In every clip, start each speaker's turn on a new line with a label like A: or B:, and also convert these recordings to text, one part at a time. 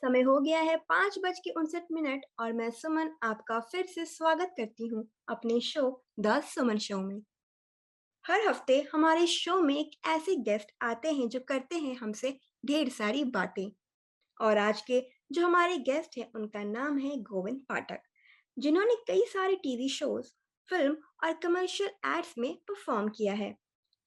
A: समय हो गया है 5:59 और मैं सुमन आपका फिर से स्वागत करती हूँ अपने शो द सुमन शो में। हर हफ्ते हमारे शो में एक ऐसे गेस्ट आते हैं जो करते हैं हमसे ढेर सारी बातें। और आज के जो हमारे गेस्ट हैं उनका नाम है गोविंद पाठक, जिन्होंने कई सारे टीवी शोज, फिल्म और कमर्शियल एड्स में परफॉर्म किया है।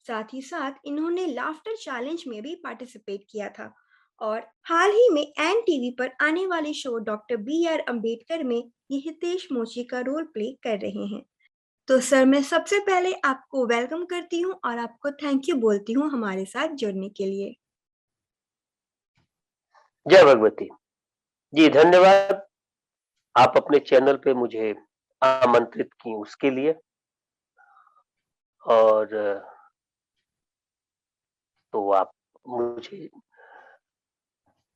A: साथ ही साथ इन्होंने लाफ्टर चैलेंज में भी पार्टिसिपेट किया था और हाल ही में एन टीवी पर आने वाले show doctor B R Ambedkar में ये हितेश मोची का रोल प्ले कर रहे हैं। तो सर, मैं सबसे पहले आपको वेलकम करती हूँ और आपको थैंक यू बोलती हूँ हमारे साथ जुड़ने के लिए।
B: जय भगवती। जी, धन्यवाद। आप अपने चैनल पे मुझे आमंत्रित की उसके लिए। और तो आप मुझे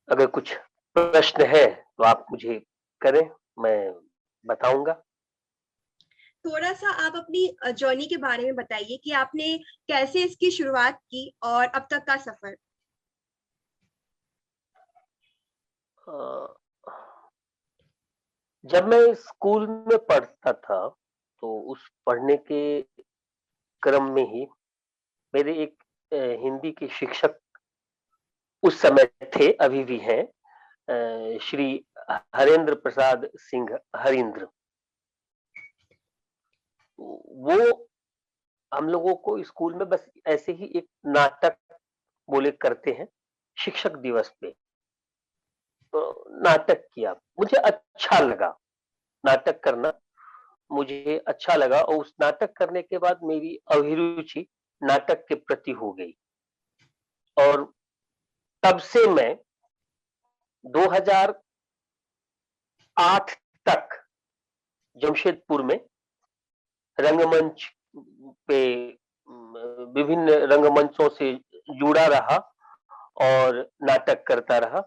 B: अगर कुछ प्रश्न है तो आप मुझे करें, मैं बताऊंगा।
A: थोड़ा सा आप अपनी जर्नी के बारे में बताइए कि आपने कैसे इसकी शुरुआत की और अब तक का सफर।
B: अ, जब मैं स्कूल में पढ़ता था तो उस पढ़ने के क्रम में ही मेरे एक हिंदी के शिक्षक उस समय थे, अभी भी हैं, श्री हरेंद्र प्रसाद सिंह हरींद्र। वो हम लोगों को स्कूल में बस ऐसे ही एक नाटक बोले करते हैं शिक्षक दिवस पे। तो नाटक किया, मुझे अच्छा लगा नाटक करना। मुझे अच्छा लगा और उस नाटक करने के बाद मेरी अभिरुचि नाटक के प्रति हो गई। और तब से मैं 2008 तक जमशेदपुर में रंगमंच पे विभिन्न रंगमंचों से जुड़ा रहा और नाटक करता रहा।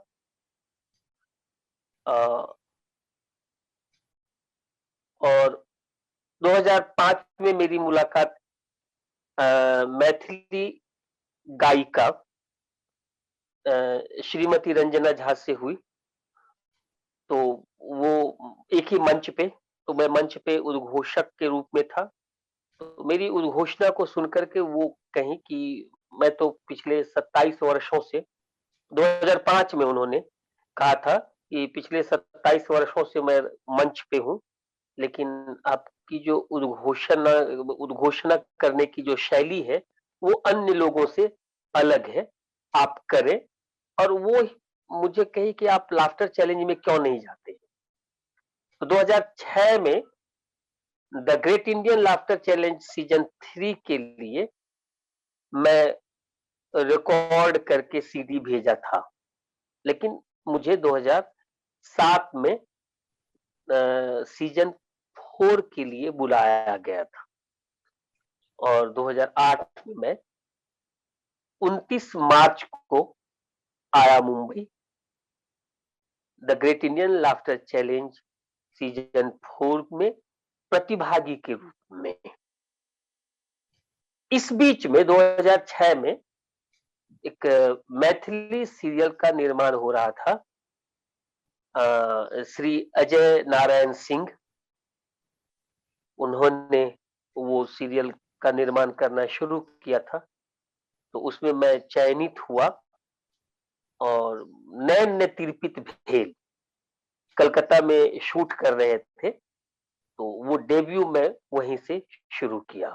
B: और 2005 में मेरी मुलाकात मैथिली गायिका श्रीमती रंजना झा से हुई। तो वो एक ही मंच पे, तो मैं मंच पे उद्घोषक के रूप में था। तो मेरी उद्घोषणा को सुनकर के वो कहीं कि मैं तो पिछले 27 वर्षों से, 2005 में उन्होंने कहा था कि पिछले 27 वर्षों से मैं मंच पे हूँ, लेकिन आपकी जो उद्घोषणा करने की जो शैली है, वो अन्य लोगों से अलग है, आप करें। और वो मुझे कही कि आप लाफ्टर चैलेंज में क्यों नहीं जाते? तो 2006 में the great Indian laughter challenge season 3 के लिए मैं रिकॉर्ड करके सीडी भेजा था। लेकिन मुझे 2007 में सीजन 4 के लिए बुलाया गया था और 2008 में मैं 29 मार्च को आया Mumbai the great Indian laughter challenge season 4 में प्रतिभागी के रूप में। इस बीच में 2006 में एक मैथिली सीरियल का निर्माण हो रहा था। श्री अजय नारायण सिंह, उन्होंने वो सीरियल का निर्माण करना शुरू किया था। तो उसमें मैं चयनित हुआ और नैन ने तिरपित भेल कलकत्ता में शूट कर रहे थे। तो वो डेब्यू मैं वहीं से शुरू किया।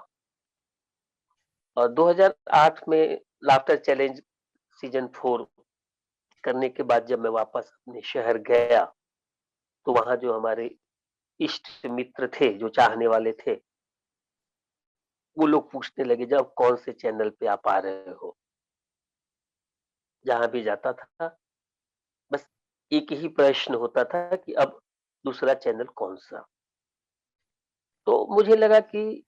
B: और 2008 में लाफ्टर चैलेंज सीजन 4 करने के बाद जब मैं वापस अपने शहर गया, तो वहां जो हमारे इष्ट मित्र थे, जो चाहने वाले थे, वो लोग पूछने लगे जब कौन से चैनल पे आप आ रहे हो। जहां भी जाता था बस एक ही प्रश्न होता था कि अब दूसरा चैनल कौन सा। तो मुझे लगा कि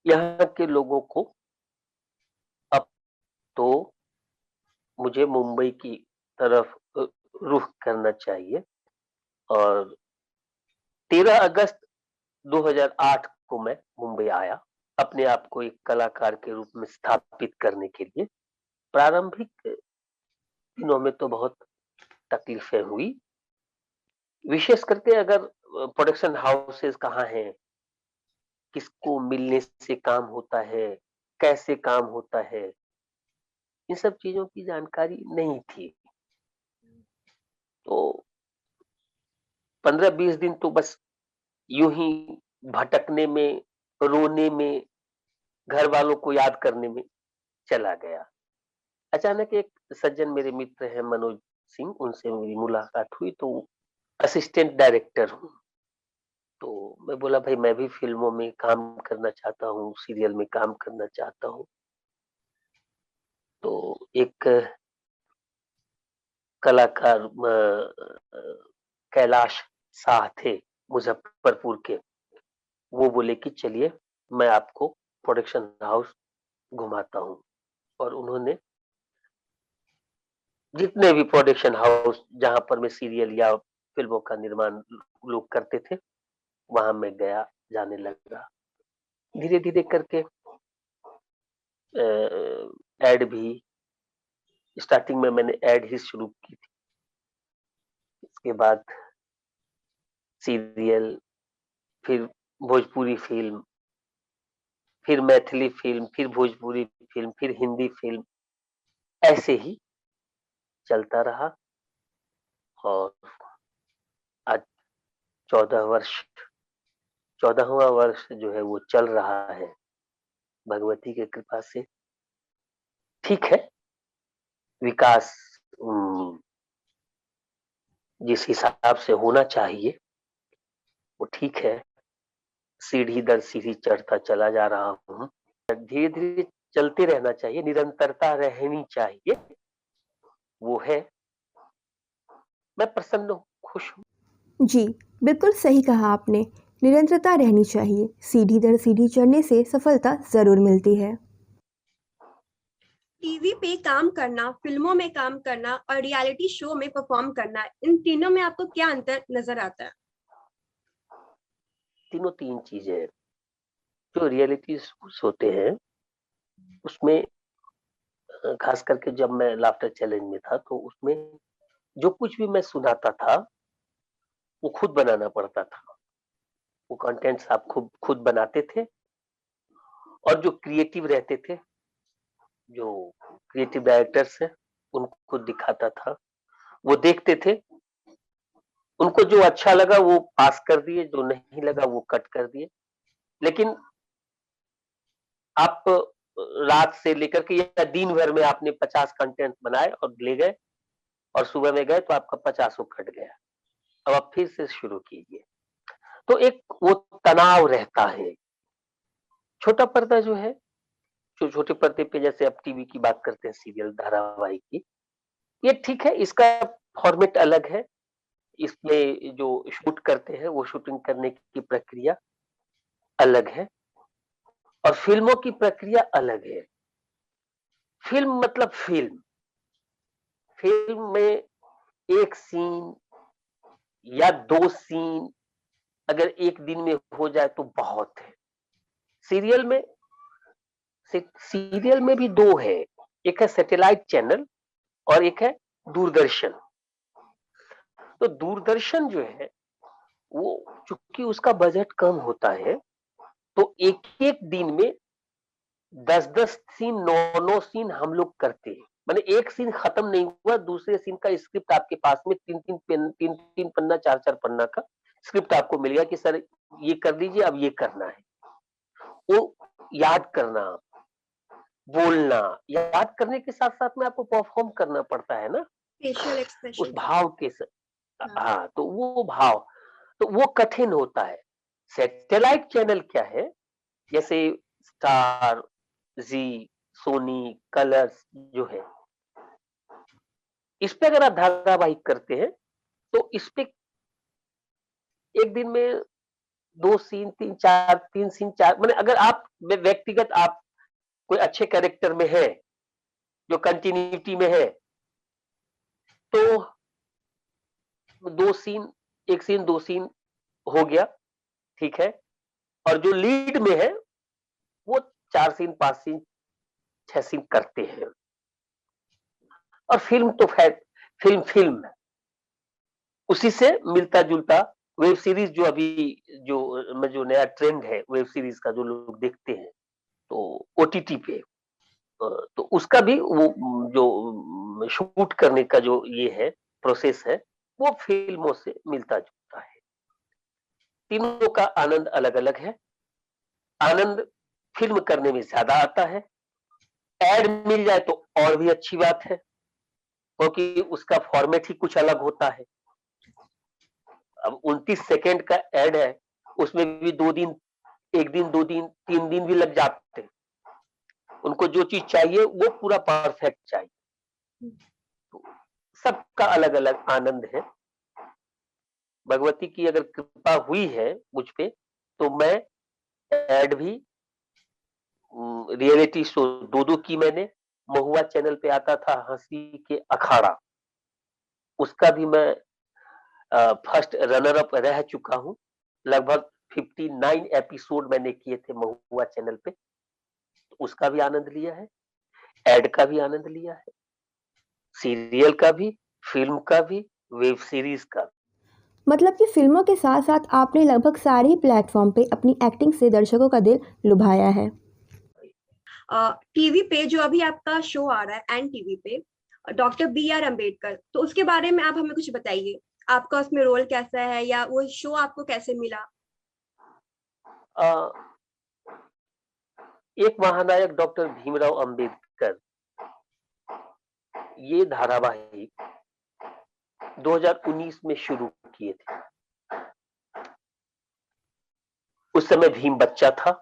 B: यहाँ के लोगों को अब तो मुझे मुंबई की तरफ रुख करना चाहिए। और 13 अगस्त 2008 को मैं मुंबई आया, अपने आप को एक कलाकार के रूप में स्थापित करने के लिए। प्रारंभिक दिनों में तो बहुत तकलीफें हुई। विशेष करके अगर प्रोडक्शन हाउसेस कहाँ हैं, किसको मिलने से काम होता है, कैसे काम होता है, इन सब चीज़ों की जानकारी नहीं थी। तो 15-20 दिन तो बस यूँ ही भटकने में, रोने में, घर वालों को याद करने में चला गया। अचानक एक सज्जन मेरे मित्र हैं मनोज सिंह, उनसे मेरी मुलाकात हुई तो असिस्टेंट डायरेक्टर हूँ। तो मैं बोला भाई मैं भी फ़िल्मों में काम करना चाहता हूँ, सीरियल में काम करना चाहता हूँ। तो एक कलाकार कैलाश साह थे मुज़फ्फरपुर के, वो बोले कि चलिए मैं आपको प्रोडक्शन हाउस घुमाता हूँ। और उन्होंने जितने भी प्रोडक्शन हाउस जहाँ पर मैं सीरियल या फ़िल्मों का निर्माण लोग करते थे, वहाँ मैं गया, जाने लगा। धीरे-धीरे करके एड भी स्टार्टिंग में मैंने एड ही शुरू की थी। उसके बाद सीरियल, फिर भोजपुरी फ़िल्म, फिर मैथिली फ़िल्म, फिर भोजपुरी फ़िल्म, फिर हिंदी फ़िल्म, ऐसे ही चलता रहा। और आज 14 वर्ष 14वाँ वर्ष जो है वो चल रहा है, भगवती की कृपा से। ठीक है, विकास जिस हिसाब से होना चाहिए, वो ठीक है, सीढ़ी दर सीढ़ी चढ़ता चला जा रहा हूँ। धीरे-धीरे चलते रहना चाहिए, निरंतरता रहनी चाहिए, वो है। मैं प्रसन्न हूँ, खुश हूँ।
A: जी, बिल्कुल सही कहा आपने। निरंतरता रहनी चाहिए। सीढ़ी दर सीढ़ी चढ़ने से सफलता ज़रूर मिलती है। टीवी पे काम करना, फिल्मों में काम करना और रियलिटी शो में परफॉर्म करना, इन तीनों में आपको क्या अंतर नजर आता है?
B: तीनों 3 चीज़ें, जो रियलिटी शोज़ होते हैं, उसमें ख़ास करके जब मैं लाफ्टर चैलेंज में था, तो उसमें जो कुछ भी मैं सुनाता था, वो खुद बनाना पड़ता था। वो कंटेंट्स आप खुद खुद बनाते थे और जो क्रिएटिव रहते थे, जो क्रिएटिव डायरेक्टर्स हैं, उनको दिखाता था। वो देखते थे, उनको जो अच्छा लगा वो पास कर दिए, जो नहीं लगा वो कट कर दिए। लेकिन आप रात से लेकर के या दिन भर में आपने 50 कंटेंट बनाए और ले गए और सुबह में गए तो आपका 50 कट गया। अब आप फिर से शुरू कीजिए। तो एक वो तनाव रहता है। छोटा पर्दा जो है, जो छोटे पर्दे पे जैसे आप टीवी की बात करते हैं सीरियल धारावाहिक की, ये ठीक है, इसका फॉर्मेट अलग है। इसमें जो शूट करते हैं वो शूटिंग करने की प्रक्रिया अलग है और फ़िल्मों की प्रक्रिया अलग है। फ़िल्म मतलब फ़िल्म। फ़िल्म में 1 सीन या 2 सीन अगर 1 दिन में हो जाए तो बहुत है। सीरियल में सीरियल में भी 2 है। एक है सैटेलाइट चैनल और एक है दूरदर्शन। तो दूरदर्शन जो है वो चूँकि उसका बजट कम होता है, तो एक-एक दिन में 10-10 सीन, 9-9 सीन हम लोग करते हैं। माने एक सीन खत्म नहीं हुआ, दूसरे सीन का स्क्रिप्ट आपके पास में 3-3 पन्ना, 4-4 पन्ना का स्क्रिप्ट आपको मिल गया कि सर ये कर लीजिए, अब ये करना है। वो याद करना, बोलना, याद करने के साथ-साथ में आपको परफॉर्म करना पड़ता है ना,
A: फेशियल
B: उस
A: एक्सप्रेशन।
B: भाव के
A: हाँ।
B: हाँ, तो वो भाव, तो वो कठिन होता है। सैटेलाइट चैनल क्या है, जैसे स्टार, ज़ी, सोनी, कलर्स जो है, इस पे अगर आप धारावाहिक करते हैं, तो इस पे एक दिन में 2 सीन, 3-4 3 सीन 4 माने अगर आप व्यक्तिगत आप कोई अच्छे कैरेक्टर में हैं, जो कंटिन्यूटी में है, तो 2 सीन, 1 सीन, 2 सीन हो गया, ठीक है? और जो लीड में है, वो 4 सीन, 5 सीन, 6 सीन करते हैं। और फ़िल्म तो ख़ैर फ़िल्म है। उसी से मिलता-जुलता वेब सीरीज़ जो अभी जो नया ट्रेंड है वेब सीरीज़ का जो लोग देखते हैं, तो ओटीटी पे तो उसका भी वो शूट करने का जो ये है प्रोसेस है, वो फ़िल्मों से मिलता-जुलता है। तीनों का आनंद अलग-अलग है। आनंद फ़िल्म करने में ज़्यादा आता है। ऐड मिल जाए तो और भी अच्छी बात है, क्योंकि उसका फ़ॉर्मेट ही कुछ अलग होता है। अब 29 सेकंड का ऐड है, उसमें भी 2 दिन 1 दिन, 2 दिन, 3 दिन भी लग जाते हैं। उनको जो चीज़ चाहिए वो पूरा परफेक्ट चाहिए। तो सबका अलग-अलग आनंद है। भगवती की अगर कृपा हुई है मुझ पे, तो मैं ऐड भी रियलिटी शो 2-2 की मैंने। महुआ चैनल पे आता था हँसी के अखाड़ा, उसका भी मैं फर्स्ट रनर अप रह चुका हूँ। लगभग 59 एपिसोड मैंने किए थे महुआ चैनल पे, तो उसका भी आनंद लिया है, ऐड का भी आनंद लिया है, सीरियल का भी, फ़िल्म का भी, वेब सीरीज़ का भी।
A: मतलब कि फ़िल्मों के साथ-साथ आपने लगभग सारे ही प्लेटफ़ॉर्म पे अपनी एक्टिंग से दर्शकों का दिल लुभाया है। टीवी पे जो अभी आपका शो आ रहा है एन टीवी पे डॉक्टर बी आर अम्बेडकर, तो उसके बारे में आप हमें कुछ बताइए। आपका उसमें रोल कैसा है या वो शो आपको कैसे मिला?
B: अ, एक महानायक डॉक्टर भीमराव अंबेडकर ये धारावाहिक 2019 में शुरू किए थे। उस समय भीम बच्चा था,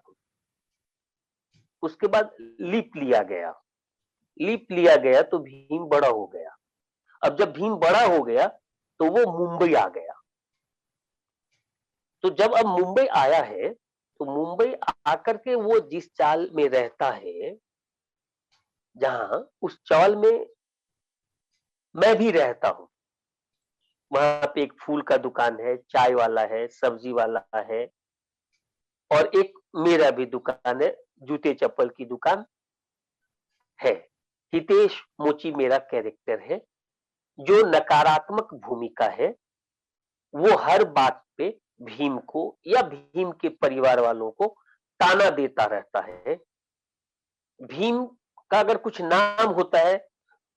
B: उसके बाद लीप लिया गया। लीप लिया गया तो भीम बड़ा हो गया। अब जब भीम बड़ा हो गया, तो वो मुंबई आ गया। तो जब अब मुंबई आया है, तो मुंबई आकर के वो जिस चाल में रहता है, जहाँ उस चाल में मैं भी रहता हूँ। वहाँ पे एक फूल का दुकान है, चाय वाला है, सब्जी वाला है और एक मेरा भी दुकान है, जूते-चप्पल की दुकान है। हितेश मोची मेरा कैरेक्टर है, जो नकारात्मक भूमिका है, वो हर बात पे भीम को या भीम के परिवार वालों को ताना देता रहता है। भीम का अगर कुछ नाम होता है,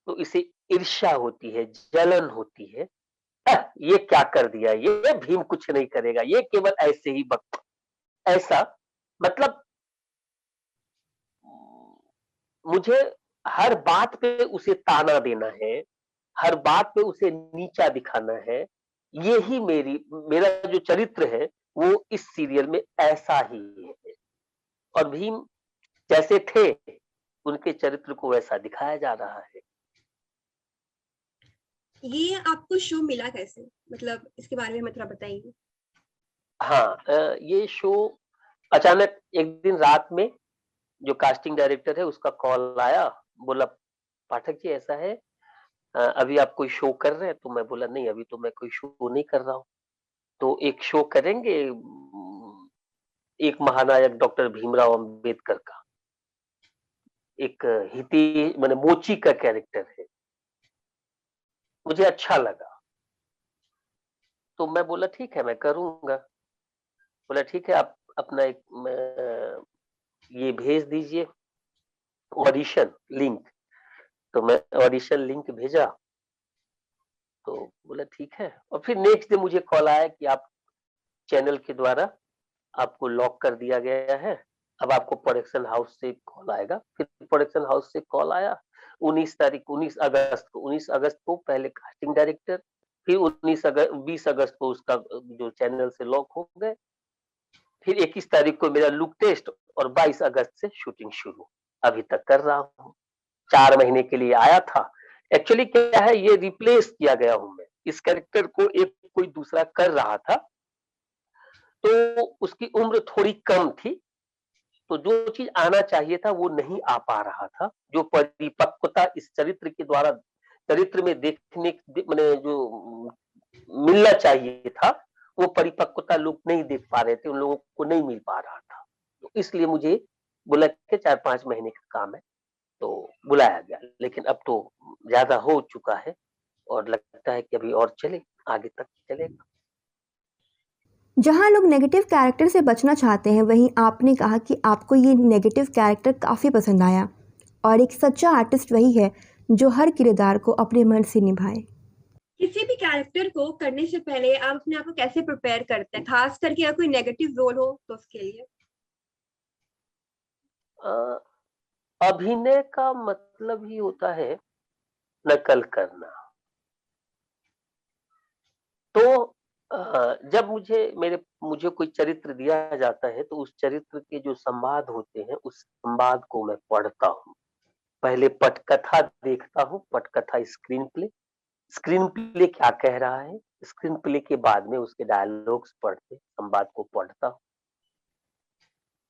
B: तो इसे ईर्ष्या होती है, जलन होती है। ये क्या कर दिया, ये भीम कुछ नहीं करेगा, ये केवल ऐसे ही बक ऐसा मतलब मुझे हर बात पे उसे ताना देना है, हर बात पे उसे नीचा दिखाना है। ये ही मेरा जो चरित्र है, वो इस सीरियल में ऐसा ही है और भीम जैसे थे, उनके चरित्र को वैसा दिखाया जा रहा है।
A: ये आपको शो मिला कैसे? मतलब इसके बारे में हमें थोड़ा बताइए।
B: हाँ, ये शो अचानक एक दिन रात में जो कास्टिंग डायरेक्टर है उसका कॉल आया, बोला पाठक जी ऐसा है अभी आप कोई शो कर रहे हैं? तो मैं बोला नहीं अभी तो मैं कोई शो नहीं कर रहा हूँ। तो एक शो करेंगे एक महानायक डॉक्टर भीमराव अंबेडकर का, एक हिती माने मोची का कैरेक्टर है। मुझे अच्छा लगा, तो मैं बोला ठीक है मैं करूँगा। बोला ठीक है आप अपना एक ये भेज दीजिए ऑडिशन लिंक। तो मैं ऑडिशन लिंक भेजा, तो बोला ठीक है और फिर नेक्स्ट डे मुझे कॉल आया कि आप चैनल के द्वारा आपको लॉक कर दिया गया है। अब आपको प्रोडक्शन हाउस से कॉल आएगा। फिर प्रोडक्शन हाउस से कॉल आया 19 अगस्त को 19 अगस्त को पहले कास्टिंग डायरेक्टर, फिर 20 अगस्त को उसका जो चैनल से लॉक हो गए। फिर 21 तारीख को मेरा लुक टेस्ट और 22 अगस्त से शूटिंग शुरू। अभी तक कर रहा हूँ। 4 महीने के लिए आया था। एक्चुअली क्या है ये रिप्लेस किया गया हूँ मैं। इस कैरेक्टर को एक कोई दूसरा कर रहा था, तो उसकी उम्र थोड़ी कम थी। तो जो चीज़ आना चाहिए था वो नहीं आ पा रहा था। जो परिपक्वता इस चरित्र के द्वारा चरित्र में देखने माने जो मिलना चाहिए था, वो परिपक्वता लोग नहीं देख पा रहे थे, उन लोगों को नहीं मिल पा रहा था। तो इसलिए मुझे बोला कि 4-5 महीने का काम है, तो बुलाया गया। लेकिन अब तो ज़्यादा हो चुका है और लगता है कि अभी और चले। आगे तक चलेगा।
A: जहाँ लोग नेगेटिव कैरेक्टर से बचना चाहते हैं, वहीं आपने कहा कि आपको ये नेगेटिव कैरेक्टर काफ़ी पसंद आया और एक सच्चा आर्टिस्ट वही है जो हर किरदार को अपने मन से निभाए। किसी भी कैरेक्टर को करने से पहले आप अपने आप को कैसे प्रिपेयर करते हैं, खास करके अगर कोई नेगेटिव रोल हो तो उसके लिए?
B: अ, अभिनय का मतलब ही होता है नकल करना। तो जब मुझे कोई चरित्र दिया जाता है तो उस चरित्र के जो संवाद होते हैं उस संवाद को मैं पढ़ता हूँ। पहले पटकथा देखता हूँ, पटकथा स्क्रीन प्ले क्या कह रहा है, स्क्रीन प्ले के बाद में उसके डायलॉग्स पढ़ते, संवाद को पढ़ता हूँ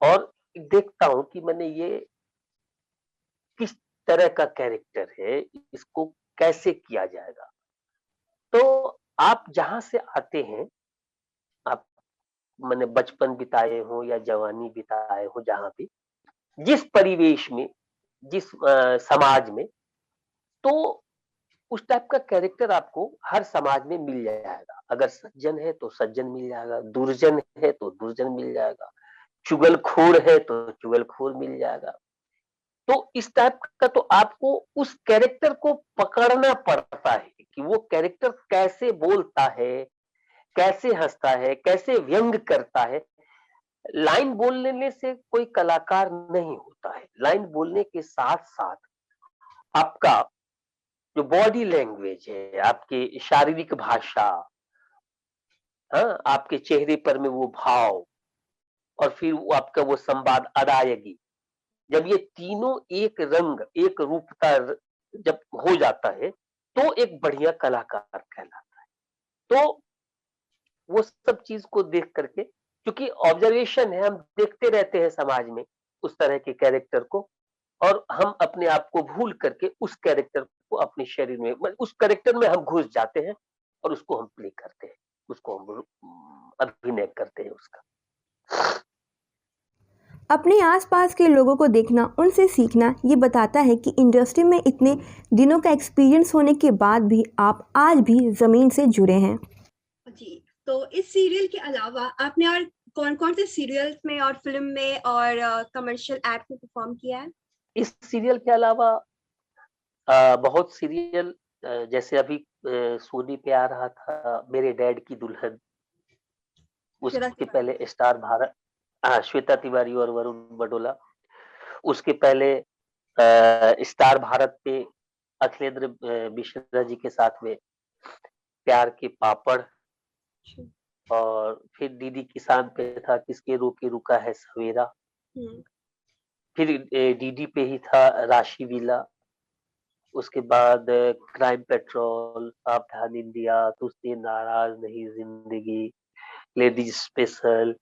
B: और देखता हूँ कि मैंने ये किस तरह का कैरेक्टर है, इसको कैसे किया जाएगा। तो आप जहाँ से आते हैं, आप मैंने बचपन बिताए हो या जवानी बिताए हो जहाँ भी, जिस परिवेश में, जिस समाज में, तो उस टाइप का कैरेक्टर आपको हर समाज में मिल जाएगा। अगर सज्जन है तो सज्जन मिल जाएगा, दुर्जन है तो दुर्जन मिल जाएगा, चुगलखोर है तो चुगलखोर मिल जाएगा। तो इस टाइप का तो आपको उस कैरेक्टर को पकड़ना पड़ता है कि वो कैरेक्टर कैसे बोलता है, कैसे हँसता है, कैसे व्यंग करता है। लाइन बोल लेने से कोई कलाकार नहीं होता है। लाइन बोलने के साथ-साथ आपका जो बॉडी लैंग्वेज है, आपकी शारीरिक भाषा, हाँ, आपके चेहरे पर में वो भाव और फिर वो आपका वो संवाद अदायगी, जब ये तीनों एक रंग, एक रूपता जब हो जाता है, तो एक बढ़िया कलाकार कहलाता है। तो वो सब चीज को देख करके, क्योंकि ऑब्जर्वेशन है, हम देखते रहते हैं समाज में उस तरह के कैरेक्टर को और हम अपने आप को भूल करके उस कैरेक्टर को अपने शरीर में उस कैरेक्टर में हम घुस जाते हैं और उसको हम प्ले करते हैं, उसको हम अभिनय करते हैं उसका।
A: अपने आसपास के लोगों को देखना, उनसे सीखना ये बताता है कि इंडस्ट्री में इतने दिनों का एक्सपीरियंस होने के बाद भी आप आज भी ज़मीन से जुड़े हैं। जी, तो इस सीरियल के अलावा आपने और कौन-कौन से सीरियल्स में और फ़िल्म में और कमर्शियल एड में परफ़ॉर्म किया है?
B: इस सीरियल के अलावा बहुत सीरियल जैसे अभी सोनी पे आ रहा था मेरे डैड की दुल्हन,
A: श्वेता
B: उसके
A: तिवारी।
B: पहले स्टार भारत, हाँ, श्वेता तिवारी और वरुण बडोला। उसके पहले स्टार भारत पे अखिलेंद्र मिश्रा जी के साथ में प्यार के पापड़,
A: अच्छा।
B: और फिर डीडी किसान पे था किसके रोके रुका है सवेरा।
A: हुँ।
B: फिर डीडी पे ही था राशि वीला। उसके बाद क्राइम पेट्रोल, सावधान इंडिया, तुझसे नाराज नहीं जिंदगी, लेडीज स्पेशल,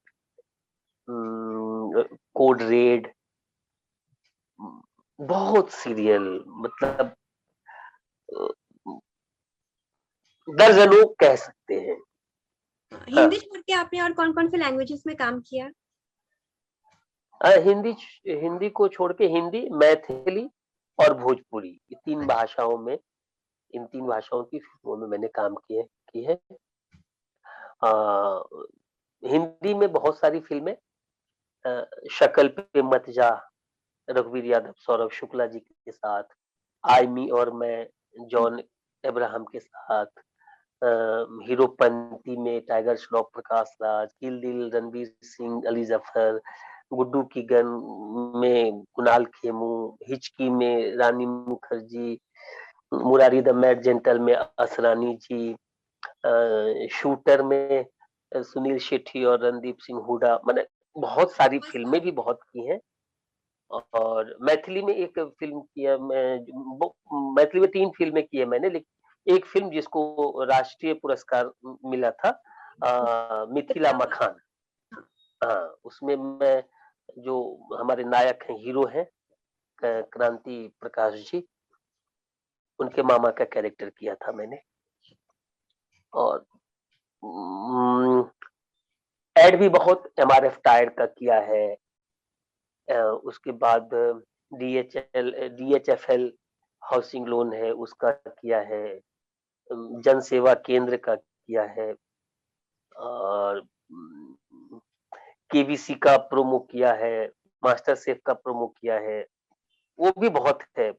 B: कोड रेड, बहुत सीरियल, मतलब अ, दर्जनों कह सकते हैं। हाँ,
A: हिंदी छोड़ के आपने और कौन-कौन से लैंग्वेजेस में काम किया?
B: हिंदी हिंदी को छोड़ के हिंदी, मैथिली और भोजपुरी, ये 3
A: अच्छा।
B: भाषाओं में, इन 3 भाषाओं की फ़िल्मों में मैंने काम की है। अ, हिंदी में बहुत सारी फ़िल्में, शक्ल पे मत जा, रघुवीर यादव, सौरभ शुक्ला जी के साथ, आई मी और मैं, जॉन अब्राहम के साथ, अ, हीरोपंती में टाइगर श्रॉफ, प्रकाश राज, किल दिल रणवीर सिंह, अली जफर, गुड्डू की गन में कुणाल खेमू, हिचकी में Rani Mukherjee, Murari the mad gentle में असरानी जी, शूटर में सुनील शेट्टी और रणदीप सिंह हुड्डा, मैंने बहुत सारी फिल्में भी बहुत की हैं। और मैथिली में एक फ़िल्म किया मैथिली में 3 फ़िल्में की है मैंने, लेकिन एक फ़िल्म जिसको राष्ट्रीय पुरस्कार मिला था, मिथिला मखान।
A: हाँ।
B: हाँ, उसमें मैं जो हमारे नायक हैं, हीरो हैं, क्रांति प्रकाश जी, उनके मामा का कैरेक्टर किया था मैंने। और उम, एड भी बहुत एमआरएफ टायर का किया है। उसके बाद डीएचएफएल हाउसिंग लोन है उसका किया है, जन सेवा केंद्र का किया है और केबीसी का प्रोमो किया है, मास्टर शेफ का प्रोमो किया है, वो भी बहुत है।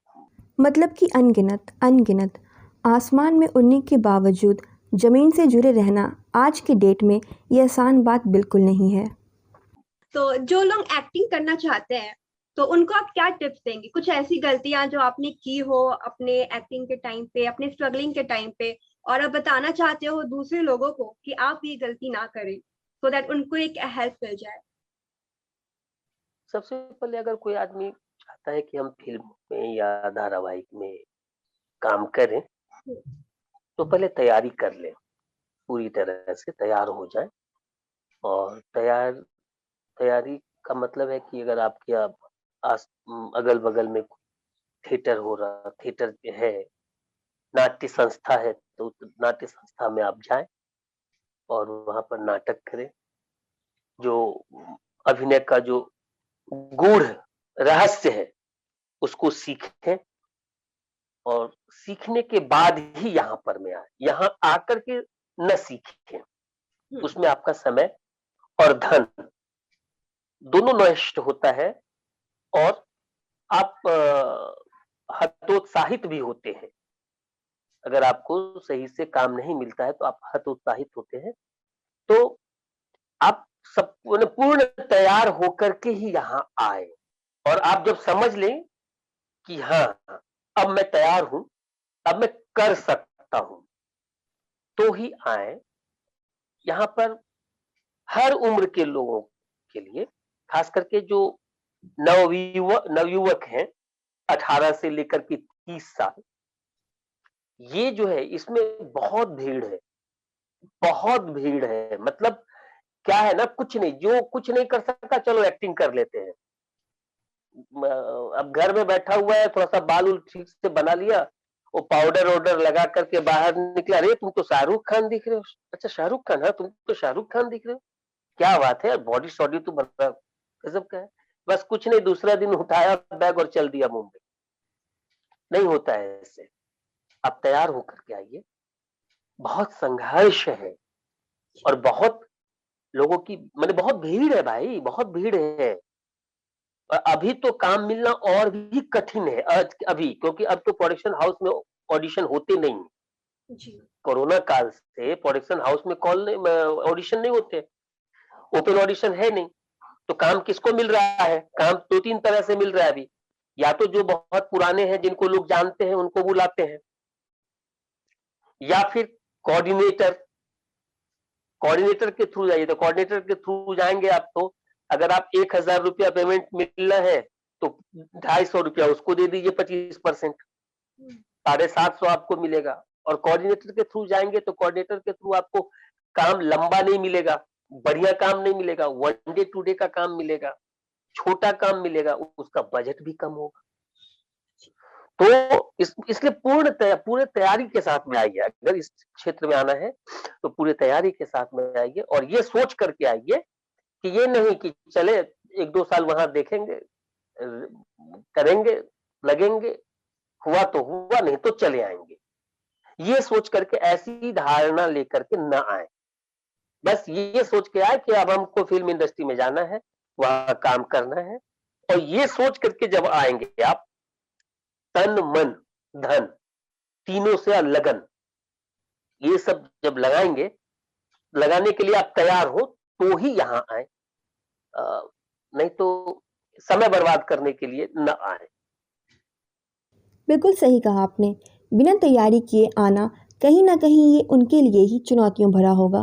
A: मतलब कि अनगिनत अनगिनत। आसमान में उड़ने के बावजूद ज़मीन से जुड़े रहना आज की डेट में ये आसान बात बिल्कुल नहीं है। तो जो लोग एक्टिंग करना चाहते हैं तो उनको आप क्या टिप्स देंगे? कुछ ऐसी गलतियां जो आपने की हो अपने एक्टिंग के टाइम पे, अपने स्ट्रगलिंग के टाइम पे, और आप बताना चाहते हो दूसरे लोगों को कि आप ये गलती ना करें, सो दैट उनको एक हेल्प मिल जाए।
B: सबसे पहले अगर कोई आदमी चाहता है कि हम फ़िल्म में या धारावाहिक में काम करें, तो पहले तैयारी कर लें, पूरी तरह से तैयार हो जाएँ और तैयारी का मतलब है कि अगर आपके अगल-बगल में थिएटर हो रहा थिएटर है, नाट्य संस्था है, तो नाट्य संस्था में आप जाएँ और वहाँ पर नाटक करें। जो अभिनय का जो गूढ़ रहस्य है, उसको सीखें और सीखने के बाद ही यहाँ पर में आएँ। यहाँ आकर के न सीखें, उसमें आपका समय और धन दोनों नष्ट होता है और आप हतोत्साहित भी होते हैं। अगर आपको सही से काम नहीं मिलता है तो आप हतोत्साहित होते हैं। तो आप सब मतलब पूर्ण तैयार होकर के ही यहाँ आए और आप जब समझ लें कि हाँ, अब मैं तैयार हूँ, अब मैं कर सकता हूँ, तो ही आएँ। यहाँ पर हर उम्र के लोगों के लिए, खास करके जो नवयुवक हैं, 18 से लेकर के 30 साल, ये जो है इसमें बहुत भीड़ है, बहुत भीड़ है। मतलब क्या है ना, कुछ नहीं, जो कुछ नहीं कर सकता चलो एक्टिंग कर लेते हैं। अब घर में बैठा हुआ है, थोड़ा सा बाल उल ठीक से बना लिया, वो पाउडर वाउडर लगा करके बाहर निकला, अरे तुम तो शाहरुख खान दिख रहे हो। अच्छा शाहरुख खान, हाँ तुम तो शाहरुख खान दिख रहे हो, क्या बात है, बॉडी शॉडी तो बड़ा गजब का है। बस कुछ नहीं, दूसरा दिन उठाया बैग और चल दिया मुंबई। नहीं होता है ऐसे। आप तैयार होकर के आइए, बहुत संघर्ष है और बहुत लोगों की मतलब बहुत भीड़ है भाई, बहुत भीड़ है। और अभी तो काम मिलना और भी कठिन है अभी, क्योंकि अब तो प्रोडक्शन हाउस में ऑडिशन होते नहीं।
A: जी।
B: कोरोना काल से प्रोडक्शन हाउस में ऑडिशन नहीं होते, ओपन ऑडिशन है नहीं। तो काम किसको मिल रहा है? काम 2-3 तरह से मिल रहा है अभी। या तो जो बहुत पुराने हैं, जिनको लोग जानते हैं, उनको बुलाते हैं, या फिर कोऑर्डिनेटर कोऑर्डिनेटर के थ्रू जाइए। तो कोऑर्डिनेटर के थ्रू जाएंगे आप, तो अगर आप 1,000 रुपया पेमेंट मिलना है तो 250 रुपया उसको दे दीजिए, 25%, 750 आपको मिलेगा। और कोऑर्डिनेटर के थ्रू जाएंगे तो कोऑर्डिनेटर के थ्रू आपको काम लंबा नहीं मिलेगा, बढ़िया काम नहीं मिलेगा, 1 डे 2 डे का काम मिलेगा, छोटा काम मिलेगा, उसका बजट भी कम होगा। तो इसलिए पूरे तैयारी के साथ में आइए। अगर इस क्षेत्र में आना है तो पूरे तैयारी के साथ में आइए और ये सोच करके आइए कि ये नहीं कि चले 1-2 साल वहां देखेंगे, करेंगे, लगेंगे, हुआ तो हुआ, नहीं तो चले आएंगे। ये सोच करके, ऐसी धारणा लेकर के न आए। बस ये सोच के आए कि अब हमको फिल्म इंडस्ट्री में जाना है, वहां काम करना है। और ये सोच करके जब आएंगे आप, तन मन धन तीनों से लगन, ये सब जब लगाएंगे, लगाने के लिए आप तैयार हो, तो ही यहाँ आए। नहीं तो समय बर्बाद करने के लिए न आए।
A: बिल्कुल सही कहा आपने। बिना तैयारी किए आना कहीं ना कहीं ये उनके लिए ही चुनौतियों भरा होगा।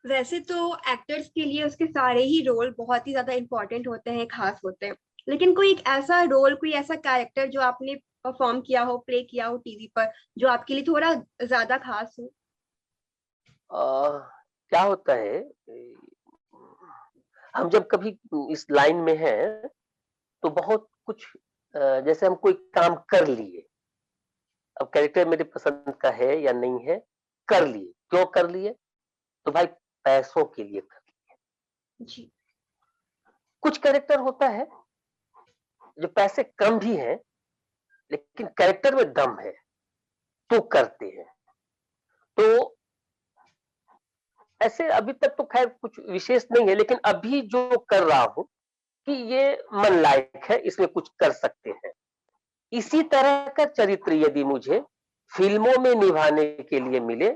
A: वैसे तो एक्टर्स के लिए उसके सारे ही रोल बहुत ही ज्यादा इम्पोर्टेंट होते हैं, खास होते हैं। लेकिन कोई एक ऐसा रोल, कोई ऐसा कैरेक्टर जो आपने परफॉर्म किया हो, प्ले किया हो टीवी पर, जो आपके लिए थोड़ा ज्यादा खास हो?
B: क्या होता है, हम जब कभी इस लाइन में हैं तो बहुत कुछ, जैसे हम कोई काम कर लिए, अब कैरेक्टर मेरे पसंद का है या नहीं है, कर लिए, क्यों कर लिए? तो भाई पैसों के लिए कर लिए।
A: जी।
B: कुछ कैरेक्टर होता है जो पैसे कम भी हैं लेकिन कैरेक्टर में दम है, तो करते हैं। तो ऐसे अभी तक तो खैर कुछ विशेष नहीं है, लेकिन अभी जो कर रहा हूँ कि ये मन लायक है, इसमें कुछ कर सकते हैं। इसी तरह का चरित्र यदि मुझे फ़िल्मों में निभाने के लिए मिले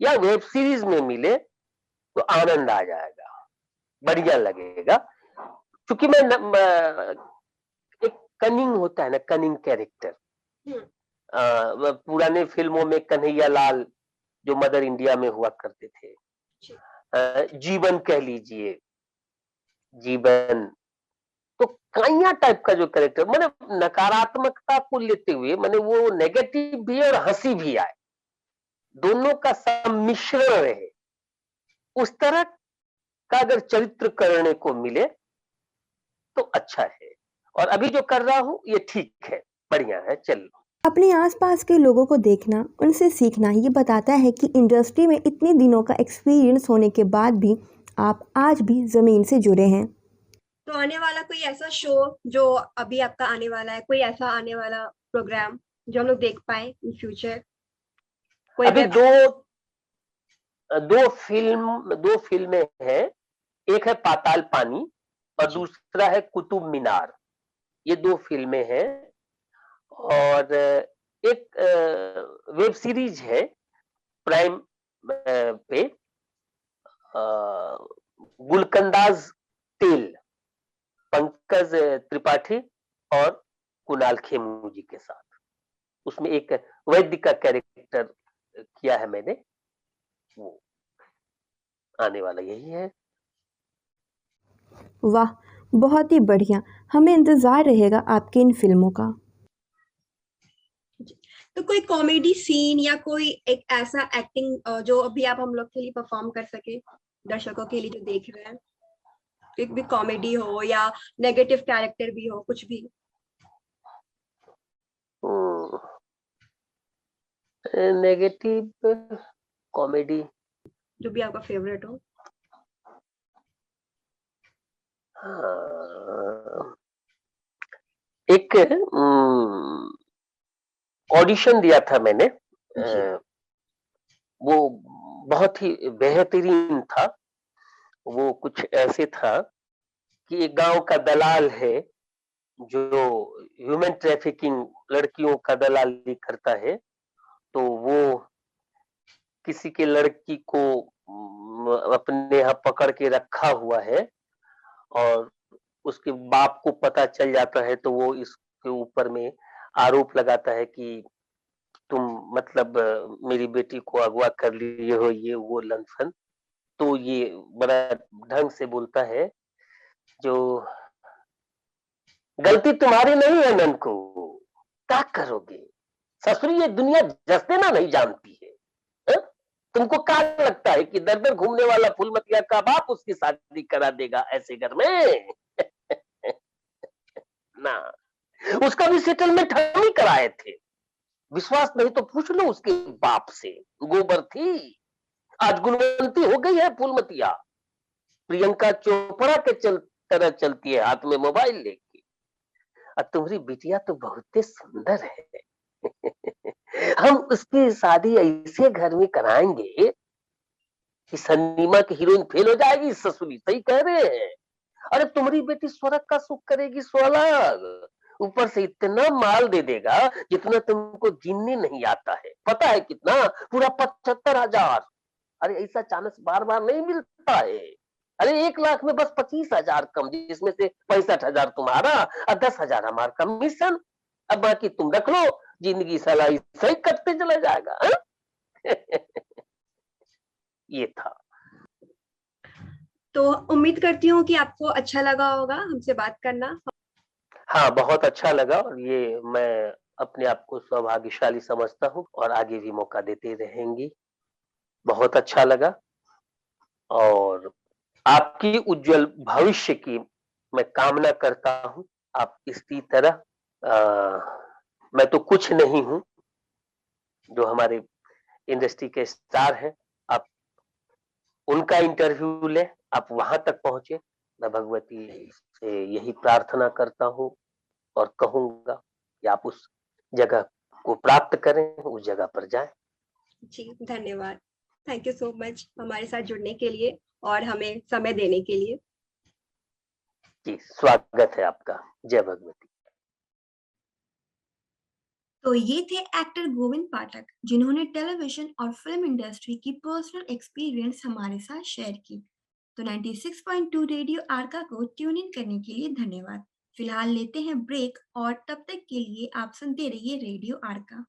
B: या वेब सीरीज़ में मिले, तो आनंद आ जाएगा, बढ़िया लगेगा। क्योंकि मैं न म एक कनिंग होता है ना, कनिंग कैरेक्टर।
A: हुँ,
B: व पुराने फ़िल्मों में कन्हैया लाल जो मदर इंडिया में हुआ करते थे।
A: जी।
B: जीवन कह लीजिए, जीवन तो काइया टाइप का जो कैरेक्टर माने नकारात्मकता को लेते हुए माने वो नेगेटिव भी है और हंसी भी आए, दोनों का सम्मिश्रण रहे, उस तरह का अगर चरित्र करने को मिले तो अच्छा है। और अभी जो कर रहा हूँ ये ठीक है, बढ़िया है, चल।
A: अपने आसपास के लोगों को देखना, उनसे सीखना ये बताता है कि इंडस्ट्री में इतने दिनों का एक्सपीरियंस होने के बाद भी आप आज भी ज़मीन से जुड़े हैं। तो आने वाला कोई ऐसा शो जो अभी आपका आने वाला है, कोई ऐसा आने वाला प्रोग्राम जो हम लोग देख पाएँ इन फ्यूचर? कोई
B: अभी
A: वेब
B: 2 फ़िल्में हैं, एक है पाताल पानी और
A: जी,
B: दूसरा है कुतुब मीनार। ये 2 फ़िल्में हैं और एक वेब सीरीज़ है प्राइम पे अ, गुलकंदाज तेल, पंकज त्रिपाठी और कुणाल खेमू जी के साथ। उसमें एक वैद्य का कैरेक्टर किया है मैंने, वो आने वाला यही है।
A: वाह! बहुत ही बढ़िया। हमें इंतज़ार रहेगा आपकी इन फ़िल्मों का। जी। तो कोई कॉमेडी सीन या कोई एक ऐसा एक्टिंग जो अभी आप हम लोग के लिए परफॉर्म कर सके, दर्शकों के लिए जो देख रहे हैं? एक भी कॉमेडी हो या नेगेटिव कैरेक्टर भी हो, कुछ भी,
B: हुँ, नेगेटिव कॉमेडी
A: जो भी आपका फ़ेवरेट हो?
B: हाँ, एक ऑडिशन दिया था मैंने
A: जी,
B: वो बहुत ही बेहतरीन था। वो कुछ ऐसे था कि एक गाँव का दलाल है जो ह्यूमन ट्रैफिकिंग लड़कियों का दलाली करता है, तो वो किसी के लड़की को अपने यहाँ पकड़ के रखा हुआ है और उसके बाप को पता चल जाता है तो वो इसके ऊपर में आरोप लगाता है कि तुम मतलब मेरी बेटी को अगवा कर लिए हो, ये वो लंफन। तो ये बड़ा ढंग से बोलता है, जो गलती तुम्हारी नहीं है ननकू, क्या करोगे? ससुरी ये दुनिया जस देना नहीं जानती है। हैं? तुमको क्या लगता है कि दर-दर घूमने वाला फूलमतिया का बाप उसकी शादी करा देगा ऐसे घर में? ना, उसका भी सेटलमेंट हम ही कराए थे। विश्वास नहीं तो पूछ लो उसके बाप से, गोबर थी, आज गुणवंती हो गई है फूलमतिया। प्रियंका चोपड़ा के तरह चलती है हाथ में मोबाइल लेके। और तुम्हारी बिटिया तो बहुत सुंदर है। हम उसकी शादी ऐसे घर में कराएंगे कि सनीमा की हीरोइन फेल हो जाएगी, ससुरी सही कह रहे हैं। अरे तुम्हारी बेटी स्वर्ग का सुख करेगी, स्वर्ग ऊपर से इतना माल दे देगा जितना तुमको गिनने नहीं आता है। पता है कितना? पूरा 75,000। अरे ऐसा चांस बार बार नहीं मिलता है। अरे 1 लाख में बस 25,000 कम, जिसमें से 65,000 तुम्हारा और 10,000 हमारा कमीशन। अब बाकी तुम रख लो, जिंदगी साला सही कटते चला जाएगा, हाँ? ये था।
A: तो उम्मीद करती हूँ कि आपको अच्छा लगा होगा हमसे बात करना।
B: हाँ, बहुत अच्छा लगा और ये मैं अपने आप को सौभाग्यशाली समझता हूँ और आगे भी मौका देते रहेंगी। बहुत अच्छा लगा और आपकी उज्जवल भविष्य की मैं कामना करता हूँ। आप इसी तरह मैं तो कुछ नहीं हूँ, जो हमारे इंडस्ट्री के स्टार हैं, आप उनका इंटरव्यू लें, आप वहाँ तक पहुँचे। मैं भगवती से यही प्रार्थना करता हूँ और कहूँगा कि आप उस जगह को प्राप्त करें, उस जगह पर जाएँ।
A: जी, धन्यवाद। थैंक यू सो मच हमारे साथ जुड़ने के लिए और हमें समय देने के लिए।
B: जी, स्वागत है आपका। जय भगवती।
A: तो ये थे एक्टर गोविंद पाठक, जिन्होंने टेलीविजन और फिल्म इंडस्ट्री की पर्सनल एक्सपीरियंस हमारे साथ शेयर की। तो 96.2 रेडियो आरका को ट्यून इन करने के लिए धन्यवाद। फिलहाल लेते हैं ब्रेक और तब तक के लिए आप सुनते रहिए रेडियो आरका।